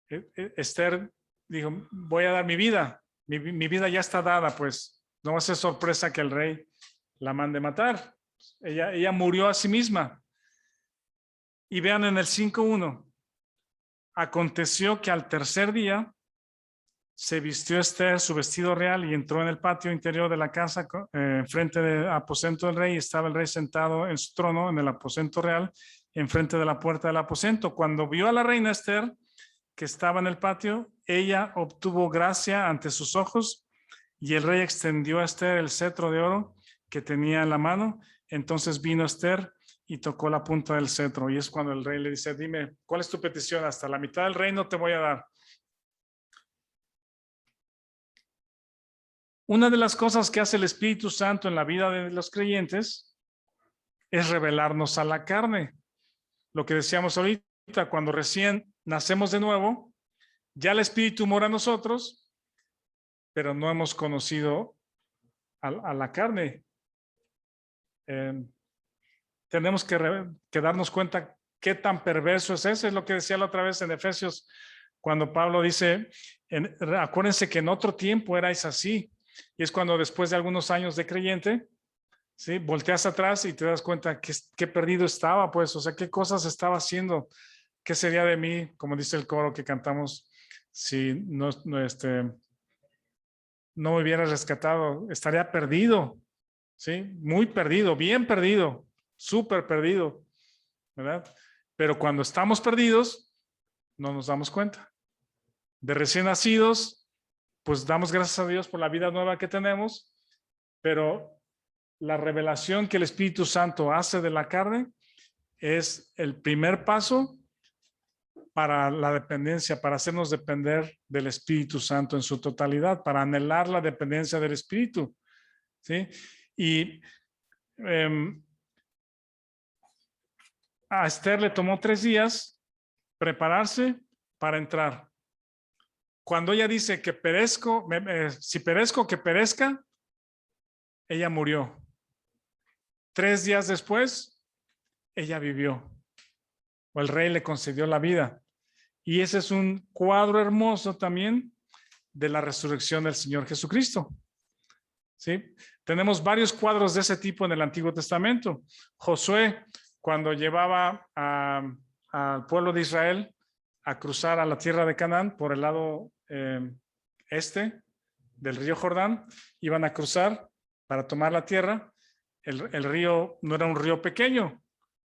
S1: Esther dijo: voy a dar mi vida. Mi vida ya está dada, pues no va a ser sorpresa que el rey la mande matar. Ella murió a sí misma. Y vean en el 5:1. Aconteció que al tercer día se vistió Esther su vestido real y entró en el patio interior de la casa, frente del aposento del rey. Estaba el rey sentado en su trono en el aposento real, enfrente de la puerta del aposento. Cuando vio a la reina Esther, que estaba en el patio, ella obtuvo gracia ante sus ojos, y el rey extendió a Esther el cetro de oro que tenía en la mano. Entonces vino Esther y tocó la punta del cetro. Y es cuando el rey le dice: dime, ¿cuál es tu petición? Hasta la mitad del reino te voy a dar. Una de las cosas que hace el Espíritu Santo en la vida de los creyentes es revelarnos a la carne. Lo que decíamos ahorita, cuando recién nacemos de nuevo, ya el Espíritu mora en nosotros, pero no hemos conocido a la carne. Tenemos que darnos cuenta qué tan perverso es ese. Es lo que decía la otra vez en Efesios, cuando Pablo dice: acuérdense que en otro tiempo erais así. Y es cuando después de algunos años de creyente, ¿sí?, volteas atrás y te das cuenta que perdido estaba, pues, o sea, qué cosas estaba haciendo. ¿Qué sería de mí, como dice el coro que cantamos, si no me hubiera rescatado? Estaría perdido, ¿sí? Muy perdido, bien perdido, súper perdido, ¿verdad? Pero cuando estamos perdidos, no nos damos cuenta. De recién nacidos, pues damos gracias a Dios por la vida nueva que tenemos, pero la revelación que el Espíritu Santo hace de la carne es el primer paso para la dependencia, para hacernos depender del Espíritu Santo en su totalidad, para anhelar la dependencia del Espíritu, ¿sí? Y a Esther le tomó 3 días prepararse para entrar. Cuando ella dice que perezco, si perezco, que perezca, ella murió. 3 días después, ella vivió. O el rey le concedió la vida. Y ese es un cuadro hermoso también de la resurrección del Señor Jesucristo. ¿Sí? Tenemos varios cuadros de ese tipo en el Antiguo Testamento. Josué, cuando llevaba a al pueblo de Israel a cruzar a la tierra de Canaán por el lado este del río Jordán. Iban a cruzar para tomar la tierra. El río no era un río pequeño,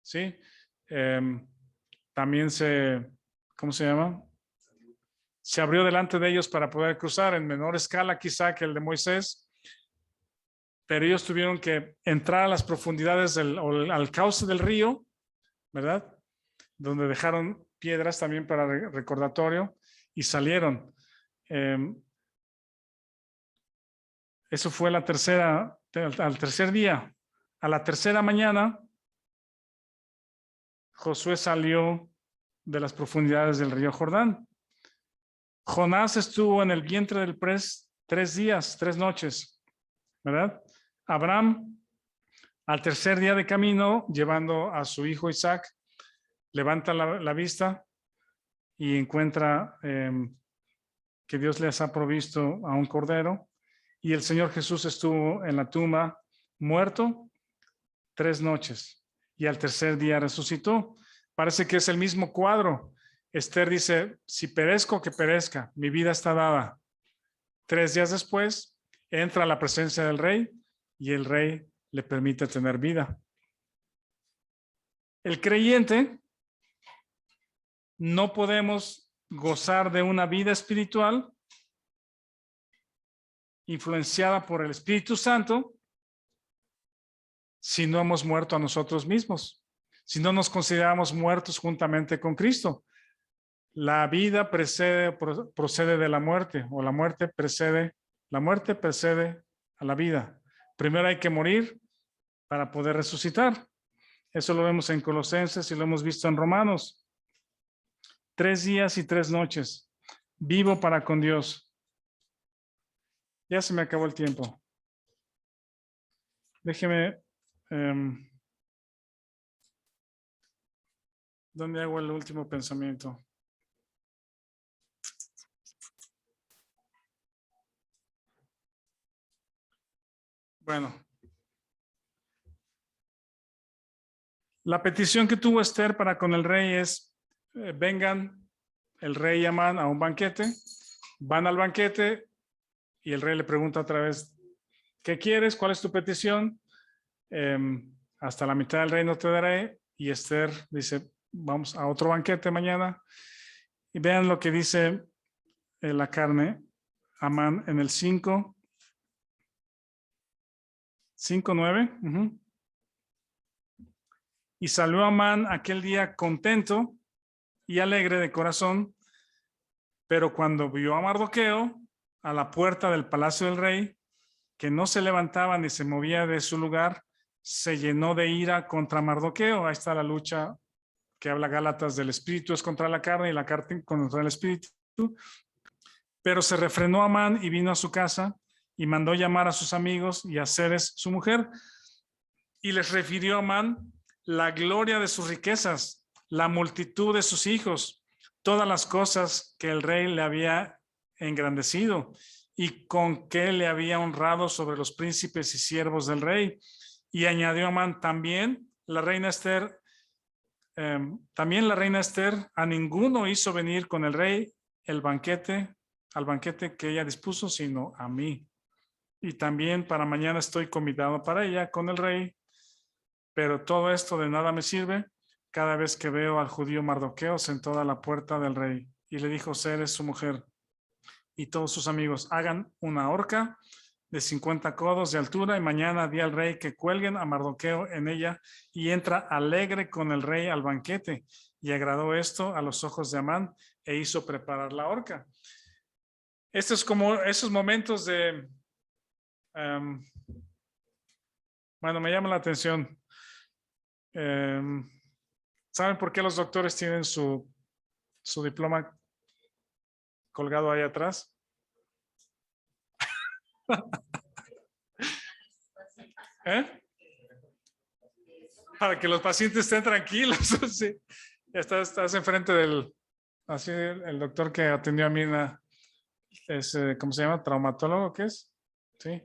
S1: ¿sí? También ¿cómo se llama? Se abrió delante de ellos para poder cruzar en menor escala quizá que el de Moisés, pero ellos tuvieron que entrar a las profundidades al cauce del río, ¿verdad? Donde dejaron piedras también para recordatorio y salieron. Eso fue al tercer día. A la tercera mañana, Josué salió de las profundidades del río Jordán. Jonás estuvo en el vientre del pez 3 días, 3 noches, ¿verdad? Abraham, al tercer día de camino, llevando a su hijo Isaac, levanta la vista y encuentra que Dios les ha provisto a un cordero. Y el Señor Jesús estuvo en la tumba muerto 3 noches y al tercer día resucitó. Parece que es el mismo cuadro. Esther dice, si perezco, que perezca, mi vida está dada. 3 días después, entra a la presencia del rey y el rey le permite tener vida. El creyente, no podemos gozar de una vida espiritual influenciada por el Espíritu Santo si no hemos muerto a nosotros mismos, si no nos consideramos muertos juntamente con Cristo. La vida procede de la muerte, o la muerte precede a la vida. Primero hay que morir para poder resucitar. Eso lo vemos en Colosenses y lo hemos visto en Romanos. 3 días y 3 noches. Vivo para con Dios. Ya se me acabó el tiempo. Déjeme. ¿Dónde hago el último pensamiento? Bueno. La petición que tuvo Esther para con el rey es, vengan el rey y Amán a un banquete, van al banquete y el rey le pregunta otra vez, ¿qué quieres? ¿Cuál es tu petición? Hasta la mitad del reino te daré. Y Esther dice, vamos a otro banquete mañana. Y vean lo que dice la carne, Amán en el 5:9. Y salió Amán aquel día contento y alegre de corazón, pero cuando vio a Mardoqueo a la puerta del palacio del rey, que no se levantaba ni se movía de su lugar, se llenó de ira contra Mardoqueo. Ahí está la lucha que habla Gálatas del espíritu es contra la carne y la carne contra el espíritu. Pero se refrenó Amán y vino a su casa y mandó llamar a sus amigos y a Zeres su mujer, y les refirió a Amán la gloria de sus riquezas, la multitud de sus hijos, todas las cosas que el rey le había engrandecido y con que le había honrado sobre los príncipes y siervos del rey. Y añadió Amán, también la reina Esther a ninguno hizo venir con el rey al banquete que ella dispuso, sino a mí. Y también para mañana estoy convidado para ella con el rey. Pero todo esto de nada me sirve cada vez que veo al judío Mardoqueo sentado a la puerta del rey. Y le dijo Zeres su mujer y todos sus amigos, hagan una horca de 50 codos de altura y mañana di al rey que cuelguen a Mardoqueo en ella, y entra alegre con el rey al banquete. Y agradó esto a los ojos de Amán e hizo preparar la horca. Esto es como esos momentos de... bueno, me llama la atención. ¿Saben por qué los doctores tienen su diploma colgado ahí atrás? Para que los pacientes estén tranquilos. Sí. Ya estás enfrente del, así el doctor que atendió a mí, ¿cómo se llama? Traumatólogo, ¿qué es? Sí.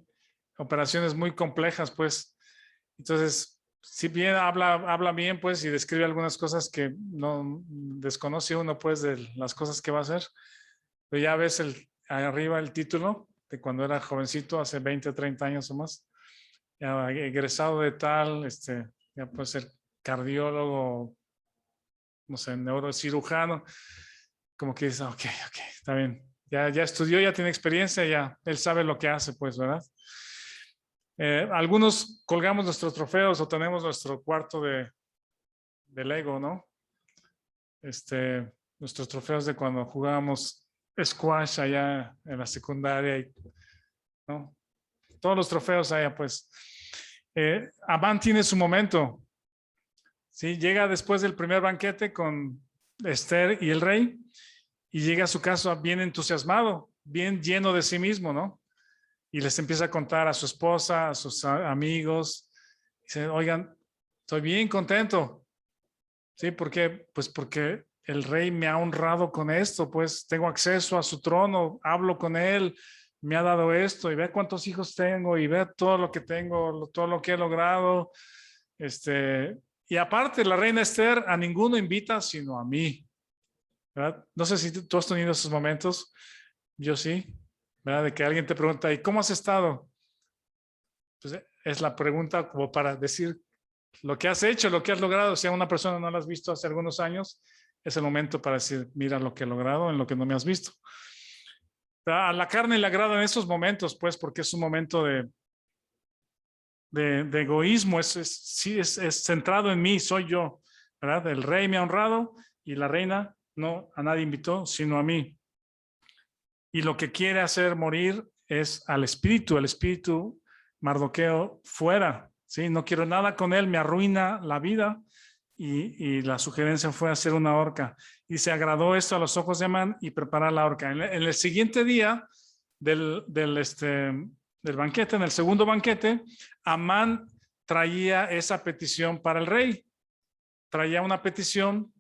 S1: Operaciones muy complejas, pues. Entonces, si bien habla bien, pues, y describe algunas cosas que no desconoce uno, pues, de las cosas que va a hacer. Pero ya ves arriba el título de cuando era jovencito, hace 20 o 30 años o más. Ya egresado de tal, ya puede ser cardiólogo, no sé, neurocirujano. Como que dice, ok, está bien. Ya estudió, ya tiene experiencia, ya él sabe lo que hace, pues, ¿verdad? Algunos colgamos nuestros trofeos o tenemos nuestro cuarto de Lego, ¿no? Nuestros trofeos de cuando jugábamos squash allá en la secundaria, ¿no? Todos los trofeos allá, pues. Amán tiene su momento. ¿Sí? Llega después del primer banquete con Esther y el rey y llega a su casa bien entusiasmado, bien lleno de sí mismo, ¿no? Y les empieza a contar a su esposa, a sus amigos. Dice, oigan, estoy bien contento. ¿Sí? ¿Por qué? Pues porque el rey me ha honrado con esto, pues tengo acceso a su trono, hablo con él, me ha dado esto y ve cuántos hijos tengo y ve todo lo que tengo, todo lo que he logrado. Y aparte, la reina Esther a ninguno invita sino a mí, ¿verdad? No sé si tú has tenido esos momentos, yo sí, ¿verdad? De que alguien te pregunta, ¿y cómo has estado? Pues es la pregunta como para decir lo que has hecho, lo que has logrado. Si a una persona no la has visto hace algunos años, es el momento para decir, mira lo que he logrado en lo que no me has visto. A la carne le agrada en esos momentos, pues, porque es un momento de egoísmo, es centrado en mí, soy yo, ¿verdad? El rey me ha honrado y la reina no a nadie invitó, sino a mí. Y lo que quiere hacer morir es al espíritu, el espíritu Mardoqueo fuera, ¿sí? No quiero nada con él, me arruina la vida. Y la sugerencia fue hacer una horca. Y se agradó esto a los ojos de Amán y preparar la horca. En el siguiente día del banquete, en el segundo banquete, Amán traía esa petición para el rey. Traía una petición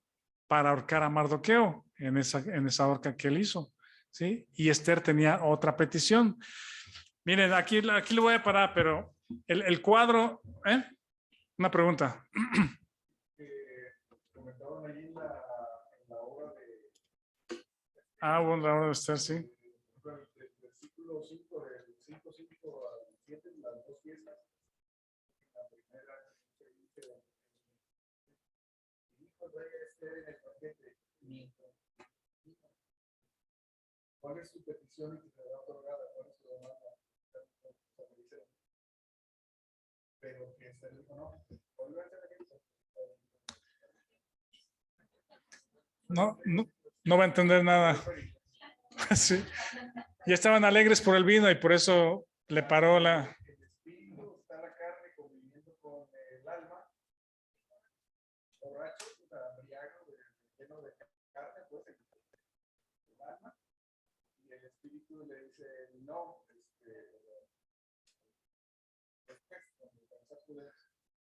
S1: para ahorcar a Mardoqueo en esa horca que él hizo, ¿sí? Y Esther tenía otra petición. Miren, aquí le voy a parar, pero el cuadro, una pregunta.
S3: Comentaban allí en la obra de...
S1: Bueno, la obra de Esther, sí.
S3: El versículo 5, del 5 al 7, las dos fiestas. La primera se dice, dijo el rey a Esther en el banquete, ¿cuál es su petición y que será otorgada? ¿Cuál es su demanda? Pero que Esther dijo, no, vuelve a hacer esto.
S1: No va a entender nada. Sí. Ya estaban alegres por el vino y por eso le paró la...
S3: El espíritu está la carne conviviendo con el alma, borracho, embriago, lleno de carne, pues el alma, y el espíritu le dice, no,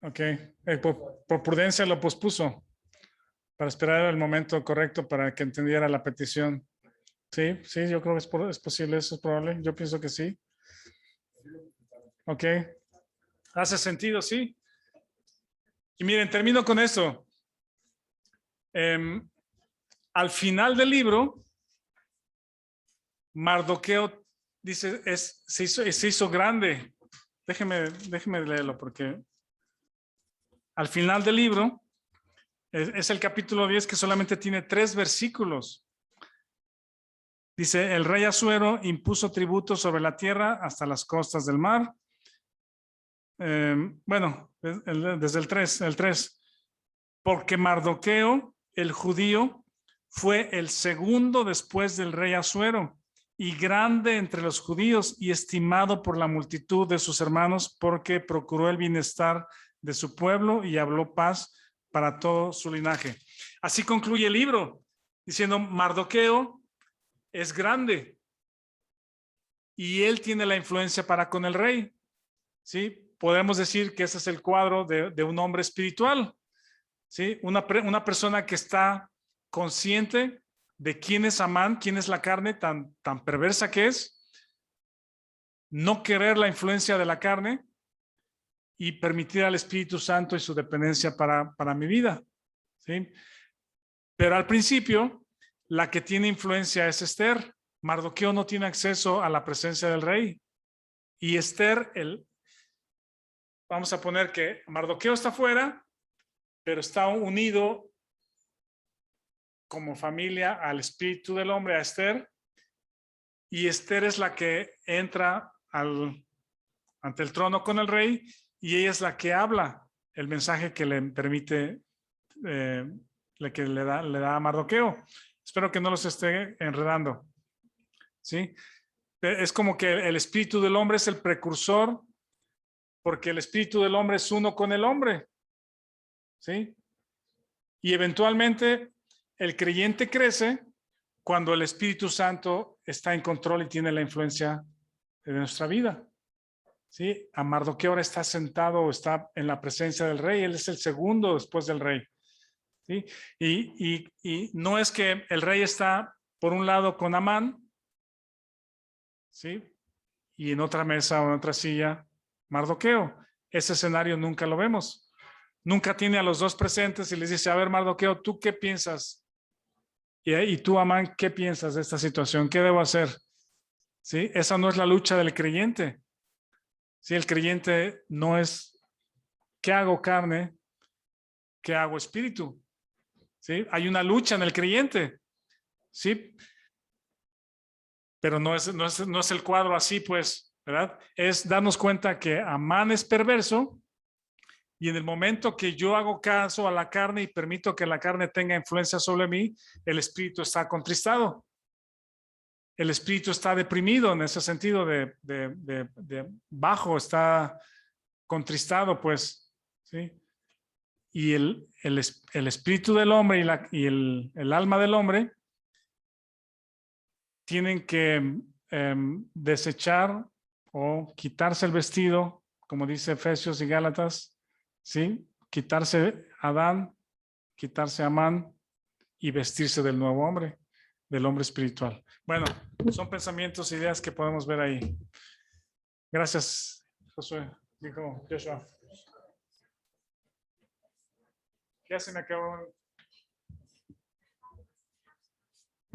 S1: Ok, por prudencia lo pospuso para esperar el momento correcto para que entendiera la petición. Sí, yo creo que es posible, eso es probable. Yo pienso que sí. Ok, hace sentido, sí. Y miren, termino con esto. Al final del libro, Mardoqueo dice, se hizo grande. Déjeme leerlo porque al final del libro es el capítulo 10 que solamente tiene 3 versículos. Dice, el rey Asuero impuso tributo sobre la tierra hasta las costas del mar. Bueno, desde el 3. Porque Mardoqueo, el judío, fue el segundo después del rey Asuero y grande entre los judíos y estimado por la multitud de sus hermanos porque procuró el bienestar de su pueblo y habló paz para todo su linaje. Así concluye el libro, diciendo Mardoqueo es grande y él tiene la influencia para con el rey. ¿Sí? Podemos decir que ese es el cuadro de un hombre espiritual. ¿Sí? Una persona que está consciente de quién es Amán, quién es la carne tan perversa que es, no querer la influencia de la carne y permitir al Espíritu Santo y su dependencia para mi vida. ¿Sí? Pero al principio, la que tiene influencia es Esther. Mardoqueo no tiene acceso a la presencia del rey. Y Esther, vamos a poner que Mardoqueo está fuera, pero está unido como familia al espíritu del hombre, a Esther. Y Esther es la que entra ante el trono con el rey y ella es la que habla el mensaje que le permite, que le da a Mardoqueo. Espero que no los esté enredando. ¿Sí? Es como que el espíritu del hombre es el precursor, porque el espíritu del hombre es uno con el hombre. ¿Sí? Y eventualmente el creyente crece cuando el Espíritu Santo está en control y tiene la influencia de nuestra vida. ¿Sí? A Mardoqueo ahora está sentado, está en la presencia del rey, él es el segundo después del rey. ¿Sí? Y no es que el rey está por un lado con Amán, ¿sí? Y en otra mesa o en otra silla, Mardoqueo. Ese escenario nunca lo vemos. Nunca tiene a los dos presentes y les dice, a ver, Mardoqueo, ¿tú qué piensas? Y tú, Amán, ¿qué piensas de esta situación? ¿Qué debo hacer? ¿Sí? Esa no es la lucha del creyente. ¿Sí? El creyente no es, ¿qué hago carne? ¿Qué hago espíritu? ¿Sí? Hay una lucha en el creyente. ¿Sí? Pero no es el cuadro así, pues, ¿verdad? Es darnos cuenta que Amán es perverso y en el momento que yo hago caso a la carne y permito que la carne tenga influencia sobre mí, el espíritu está contristado. El espíritu está deprimido en ese sentido de bajo, está contristado, pues, ¿sí? Y el espíritu del hombre y el alma del hombre tienen que desechar o quitarse el vestido, como dice Efesios y Gálatas, ¿sí? Quitarse Adán, quitarse Amán y vestirse del nuevo hombre, del hombre espiritual. Bueno, son pensamientos, ideas que podemos ver ahí. Gracias, Josué. Dijo Joshua. Ya se me acabó.